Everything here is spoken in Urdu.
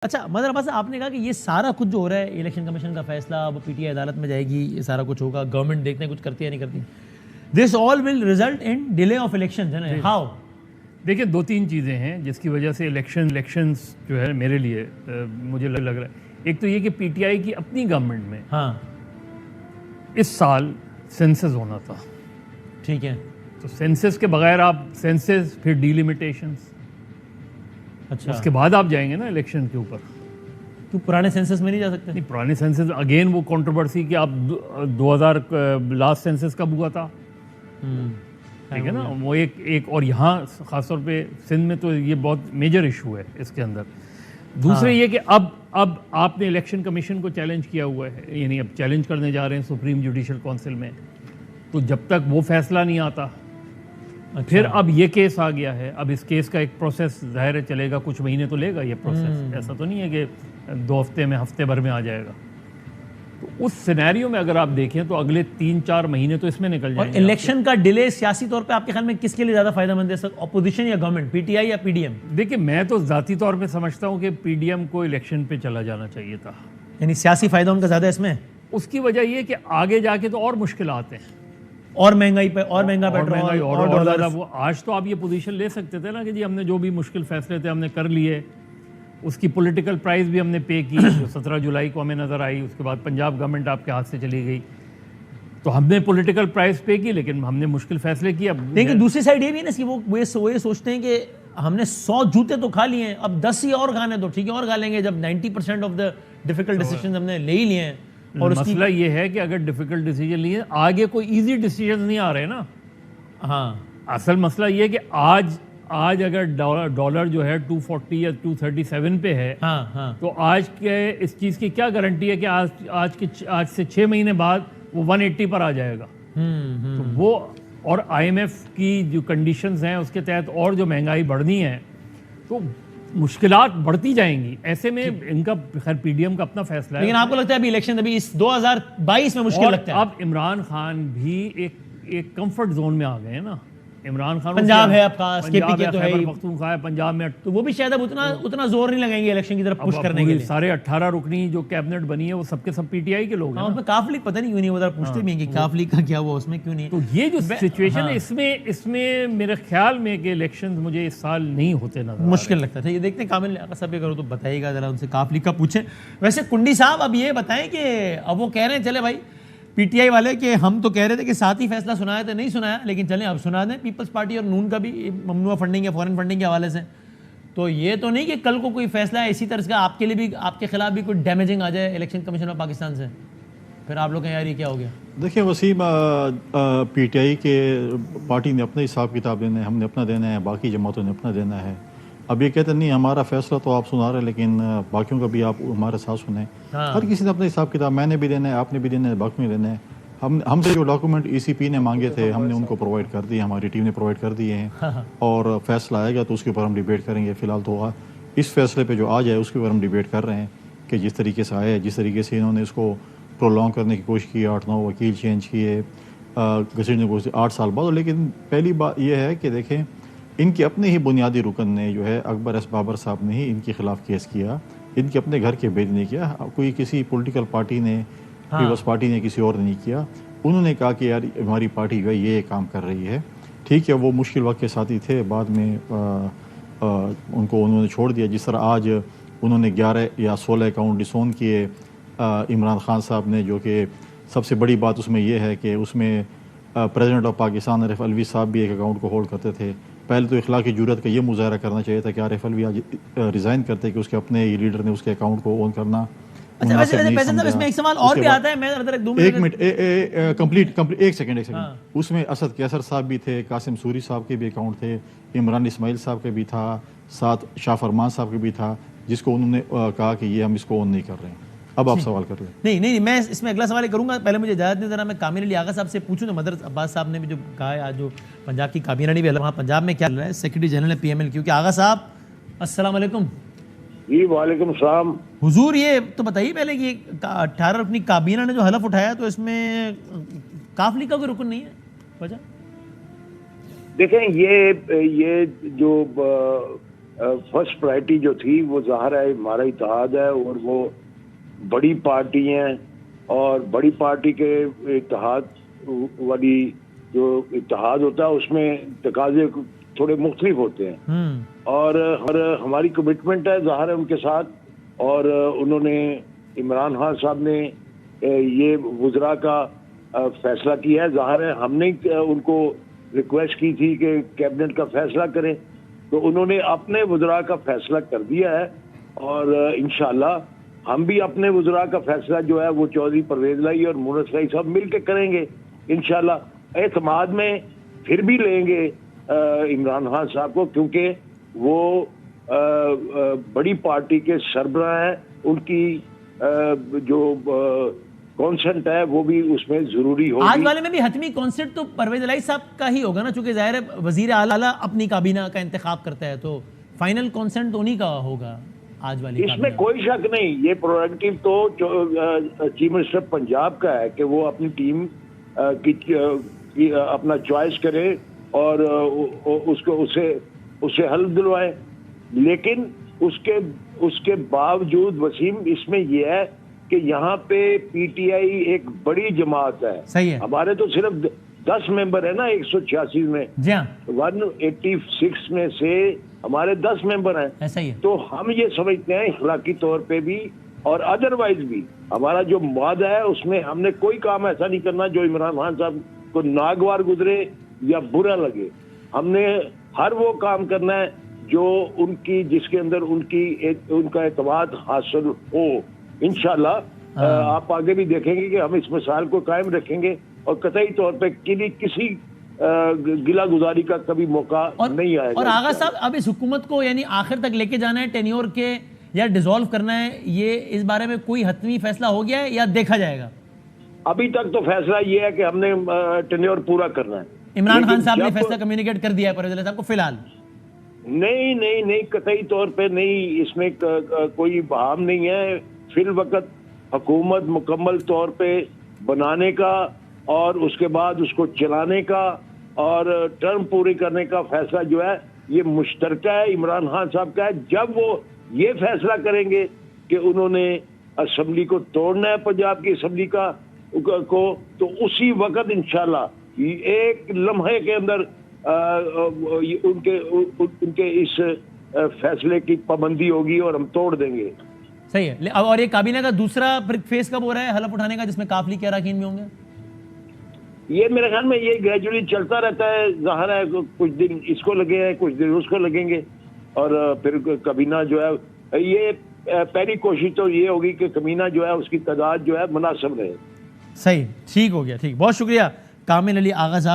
اچھا مدر عباس صاحب، آپ نے کہا کہ یہ سارا کچھ جو ہو رہا ہے الیکشن کمیشن کا فیصلہ، اب پی ٹی آئی عدالت میں جائے گی، یہ سارا کچھ ہوگا، گورنمنٹ دیکھتے ہیں کچھ کرتی ہے نہیں کرتی، this all will result in delay of election ہے نا؟ ہاؤ؟ دیکھیں دو تین چیزیں ہیں جس کی وجہ سے الیکشنز جو ہے میرے لیے مجھے لگ رہا ہے. ایک تو یہ کہ پی ٹی آئی کی اپنی گورنمنٹ میں ہاں اس سال سینسز ہونا تھا. ٹھیک ہے. تو سینسز کے بغیر آپ سینسز پھر ڈیلیمیٹیشنز، اچھا اس کے بعد آپ جائیں گے نا الیکشن کے اوپر. تو پرانے سینسس میں نہیں جا سکتے؟ نہیں، پرانے سینسز اگین وہ کنٹروورسی کہ آپ 2000 لاسٹ سینسز کب ہوا تھا، ٹھیک ہے نا، وہ ایک اور یہاں خاص طور پہ سندھ میں تو یہ بہت میجر ایشو ہے اس کے اندر. دوسرے یہ کہ اب آپ نے الیکشن کمیشن کو چیلنج کیا ہوا ہے، یعنی اب چیلنج کرنے جا رہے ہیں سپریم جوڈیشل کونسل میں. تو جب تک وہ فیصلہ نہیں آتا پھر اب یہ کیس آ گیا ہے. اب اس کیس کا ایک پروسیس ظاہر ہے چلے گا، کچھ مہینے تو لے گا یہ پروسیس، ایسا تو نہیں ہے کہ 2 ہفتے میں ہفتے بھر میں آ جائے گا. تو اس سینیریو میں اگر آپ دیکھیں تو اگلے 3-4 مہینے تو اس میں نکل جائیں اور گے. الیکشن کا ڈیلے سیاسی طور پہ آپ کے خیال میں کس کے لیے زیادہ فائدہ مند ہے سر؟ اپوزیشن یا گورنمنٹ، پی ٹی آئی یا پی ڈی ایم؟ دیکھیں میں تو ذاتی طور پہ سمجھتا ہوں کہ پی ڈی ایم کو الیکشن پہ چلا جانا چاہیے تھا. یعنی سیاسی فائدہ ان کا زیادہ اس میں؟ اس کی وجہ یہ کہ آگے جا کے تو اور مشکلات ہیں، اور مہنگائی پہ، اور مہنگا پیٹرول اور زیادہ. وہ آج تو آپ یہ پوزیشن لے سکتے تھے نا کہ جی ہم نے جو بھی مشکل فیصلے تھے ہم نے کر لیے، اس کی پولیٹیکل پرائز بھی ہم نے پے کی جو 17 جولائی کو ہمیں نظر آئی. اس کے بعد پنجاب گورنمنٹ آپ کے ہاتھ سے چلی گئی تو ہم نے پولیٹیکل پرائز پے کی، لیکن ہم نے مشکل فیصلے کیے. لیکن دوسری سائڈ یہ بھی ہے نا کہ وہ یہ سوچتے ہیں کہ ہم نے 100 جوتے تو کھا لیے ہیں، اب 10 ہی اور کھانے تو ٹھیک ہے اور کھا لیں گے، جب 90% آف دا ڈیفیکلٹ ڈیسیژنز ہم نے لے ہی لیے ہیں. اور مسئلہ یہ ہے کہ اگر ڈیفیکلٹ ڈیسیجن لیے آگے کوئی ایزی ڈیسیجن نہیں آ رہے نا. ہاں اصل مسئلہ یہ ہے کہ آج اگر ڈالر جو ہے 240 یا 237 پہ ہے تو آج کے اس چیز کی کیا گارنٹی ہے کہ آج سے 6 مہینے بعد وہ 180 پر آ جائے گا. تو وہ اور آئی ایم ایف کی جو کنڈیشنز ہیں اس کے تحت اور جو مہنگائی بڑھنی ہے تو مشکلات بڑھتی جائیں گی. ایسے میں ان کا خیر پی ڈی ایم کا اپنا فیصلہ ہے. لیکن آپ کو لگتا ہے ابھی الیکشن ابھی اس 2022 میں مشکل لگتا ہے؟ اب عمران خان بھی ایک کمفرٹ زون میں آ گئے ہیں نا. عمران خان پنجاب ہے آپ کا، کے پی کے تو ہے، خیبر پختونخوا ہے پنجاب میں، تو وہ بھی شاید اب اتنا زور نہیں لگائیں گے الیکشن کی طرف پوش کرنے کے لیے. سارے 18 رکنی جو کیبنٹ بنی ہے وہ سب کے سب پی ٹی آئی کے لوگ ہیں. اس میں کاف لیگ پتہ نہیں کیوں نہیں، ادھر پوچھتے بھی ہیں کہ کاف لیگ کا کیا ہوا، اس میں کیوں نہیں. تو یہ جو سچویشن ہے اس میں میرے خیال میں کہ الیکشن مجھے اس سال نہیں ہوتے نظر مشکل لگتا تھا. یہ دیکھتے ہیں کامل آقا صاحب کرو تو بتائیے گا ذرا ان سے، کاف لیگ کا پوچھیں. ویسے کنڈی صاحب اب یہ بتائیں کہ اب وہ کہہ رہے ہیں چلے بھائی پی ٹی آئی والے کہ ہم تو کہہ رہے تھے کہ ساتھ ہی فیصلہ سنایا تھا، نہیں سنایا، لیکن چلیں اب سنا دیں. پیپلز پارٹی اور نون کا بھی ممنوع فنڈنگ یا فورن فنڈنگ کے حوالے سے، تو یہ تو نہیں کہ کل کو کوئی فیصلہ ہے اسی طرح کا آپ کے لیے بھی، آپ کے خلاف بھی کوئی ڈیمیجنگ آ جائے الیکشن کمیشن آف پاکستان سے، پھر آپ لوگ کہیں یار یہ کیا ہو گیا؟ دیکھیں وسیم، پی ٹی آئی کے پارٹی نے اپنا حساب کتاب دینا ہے، ہم نے اپنا دینا ہے، باقی جماعتوں نے اپنا دینا ہے. اب یہ کہتے نہیں ہمارا فیصلہ تو آپ سنا رہے لیکن باقیوں کا بھی آپ ہمارے ساتھ سنیں. ہر کسی نے اپنا حساب کتاب، میں نے بھی دینا ہے، آپ نے بھی دینا ہے، باقیوں نے دینا ہے. ہم سے جو ڈاکومنٹ ای سی پی نے مانگے تھے ہم نے ان کو پرووائڈ کر دیے، ہماری ٹیم نے پرووائڈ کر دیے ہیں. اور فیصلہ آئے گا تو اس کے اوپر ہم ڈیبیٹ کریں گے. فی الحال تو اس فیصلے پہ جو آ جائے اس کے اوپر ہم ڈیبیٹ کر رہے ہیں کہ جس طریقے سے آیا ہے، جس طریقے سے انہوں نے اس کو پرولونگ کرنے کی کوشش کی، 8-9 وکیل چینج کیے، گھسیٹنے کی کوشش 8 سال بعد. لیکن پہلی بات یہ ہے کہ دیکھیں ان کے اپنے ہی بنیادی رکن نے جو ہے اکبر ایس بابر صاحب نے ہی ان کے خلاف کیس کیا، ان کے اپنے گھر کے بیچ نہیں کیا. کوئی کسی پولیٹیکل پارٹی نے، پیپلز پارٹی نے، کسی اور نے نہیں کیا. انہوں نے کہا کہ یار ہماری پارٹی جو ہے یہ کام کر رہی ہے. ٹھیک ہے وہ مشکل وقت کے ساتھی تھے، بعد میں ان کو انہوں نے چھوڑ دیا. جس طرح آج انہوں نے 11 یا 16 اکاؤنٹ ڈسون کیے عمران خان صاحب نے، جو کہ سب سے بڑی بات اس میں یہ ہے کہ اس میں پریزیڈنٹ آف پاکستان عارف الوی صاحب بھی ایک اکاؤنٹ کو ہولڈ کرتے تھے. پہلے تو اخلاقی جرات کا یہ مظاہرہ کرنا چاہیے تھا کہ عارف الوی آج ریزائن کرتے کہ اس کے اپنے لیڈر نے اس کے اکاؤنٹ کو اون کرنا. اس میں ایک سوال اور بھی آتا ہے، میں ایک منٹ کمپلیٹ ایک سیکنڈ. اس میں اسد کیسر صاحب بھی تھے، قاسم سوری صاحب کے بھی اکاؤنٹ تھے، عمران اسماعیل صاحب کے بھی تھا، ساتھ شاہ فرمان صاحب کے بھی تھا، جس کو انہوں نے کہا کہ یہ ہم اس کو اون نہیں کر رہے ہیں. اب آپ سوال کر لیں. نہیں میں اس میں اگلا سوال کروں گا. پہلے مجھے اجازت دیں ذرا میں کامل علی آغا صاحب سے پوچھوں. تو مدر عباس صاحب نے بھی جو کہا ہے، آج جو پنجاب کی کابینہ نے بھی، وہاں پنجاب میں کیا چل رہا ہے، سیکرٹری جنرل ہے پی ایم ایل کیو کے. آغا صاحب السلام علیکم. جی وعلیکم السلام. حضور یہ تو بتائیے پہلے کہ 18 رکنی کابینہ نے جو حلف اٹھایا تو اس میں کاف لیگ کا کوئی رکن نہیں ہے؟ وجہ دیکھیں یہ جو فرسٹ پرائرٹی جو تھی وہ ظاہر ہے ہمارا اتحاد ہے، اور وہ بڑی پارٹی ہیں، اور بڑی پارٹی کے اتحاد والی جو اتحاد ہوتا ہے اس میں تقاضے تھوڑے مختلف ہوتے ہیں، اور ہماری کمٹمنٹ ہے ظاہر ہے ان کے ساتھ، اور انہوں نے عمران خان صاحب نے یہ وزراء کا فیصلہ کیا ہے۔ ظاہر ہے ہم نے ان کو ریکویسٹ کی تھی کہ کیبنٹ کا فیصلہ کریں، تو انہوں نے اپنے وزراء کا فیصلہ کر دیا ہے، اور انشاءاللہ ہم بھی اپنے وزراء کا فیصلہ جو ہے وہ چودھری پرویز لائی اور مونس لائی صاحب مل کے کریں گے انشاءاللہ۔ اعتماد میں پھر بھی لیں گے عمران خان صاحب کو، کیونکہ وہ بڑی پارٹی کے سربراہ ہیں، ان کی جو کانسنٹ ہے وہ بھی اس میں ضروری ہوگی۔ آج والے میں بھی حتمی کانسنٹ تو پرویز الہی صاحب کا ہی ہوگا نا، چونکہ ظاہر ہے وزیر اعلیٰ اپنی کابینہ کا انتخاب کرتا ہے، تو فائنل کانسنٹ انہی کا ہوگا آج والی اس میں کوئی شک نہیں، یہ پروڈکٹیو تو چیف منسٹر پنجاب کا ہے کہ وہ اپنی ٹیم کی اپنا چوائس کرے اور اس کو اسے حل دلوائے، لیکن اس کے باوجود وسیم اس میں یہ ہے کہ یہاں پہ پی ٹی آئی ایک بڑی جماعت ہے۔ صحیح ہے، ہمارے تو صرف 10 ممبر ہیں نا 186 میں، جی ہاں 186 میں سے ہمارے 10 ممبر ہیں، ایسا ہی ہے۔ تو ہم یہ سمجھتے ہیں اخلاقی طور پہ بھی اور ادروائز بھی ہمارا جو معاہدہ ہے اس میں ہم نے کوئی کام ایسا نہیں کرنا جو عمران خان صاحب کو ناگوار گزرے یا برا لگے۔ ہم نے ہر وہ کام کرنا ہے جو جس کے اندر ان کا اعتماد حاصل ہو۔ انشاءاللہ آپ آگے بھی دیکھیں گے کہ ہم اس مثال کو قائم رکھیں گے، اور قطعی طور پہ کسی گلہ گزاری کا کبھی موقع نہیں آئے گا۔ اور آغا صاحب اب اس حکومت کو یعنی آخر تک لے کے جانا ہے ٹینیور کے یا ڈیزالو کرنا ہے، یہ اس بارے میں کوئی حتمی فیصلہ ہو گیا ہے یا دیکھا جائے گا؟ ابھی تک تو فیصلہ یہ ہے کہ ہم نے ٹینیور پورا کرنا ہے۔ عمران خان صاحب نے فیصلہ کمیونیکیٹ کر دیا ہے پرویز الہی صاحب کو فی الحال؟ نہیں قطعی طور پہ نہیں، اس میں کوئی بہام نہیں ہے۔ فی الوقت حکومت مکمل طور پہ بنانے کا اور اس کے بعد اس کو چلانے کا اور ٹرم پوری کرنے کا فیصلہ جو ہے یہ مشترکہ ہے، عمران خان صاحب کا ہے۔ جب وہ یہ فیصلہ کریں گے کہ انہوں نے اسمبلی کو توڑنا ہے، پنجاب کی اسمبلی کو، تو اسی وقت انشاءاللہ ایک لمحے کے اندر ان کے اس فیصلے کی پابندی ہوگی اور ہم توڑ دیں گے۔ صحیح ہے۔ اور یہ کابینہ کا دوسرا فیز کب ہو رہا ہے حلف اٹھانے کا، جس میں کافلی کے اراکین بھی ہوں گے؟ یہ میرے خیال میں یہ گریجولی چلتا رہتا ہے، ظاہر ہے کچھ دن اس کو لگے ہیں، کچھ دن اس کو لگیں گے، اور پھر کابینہ جو ہے یہ پہلی کوشش تو یہ ہوگی کہ کابینہ جو ہے اس کی تعداد جو ہے مناسب رہے۔ صحیح، ٹھیک ہو گیا، ٹھیک، بہت شکریہ کامل علی آغا صاحب۔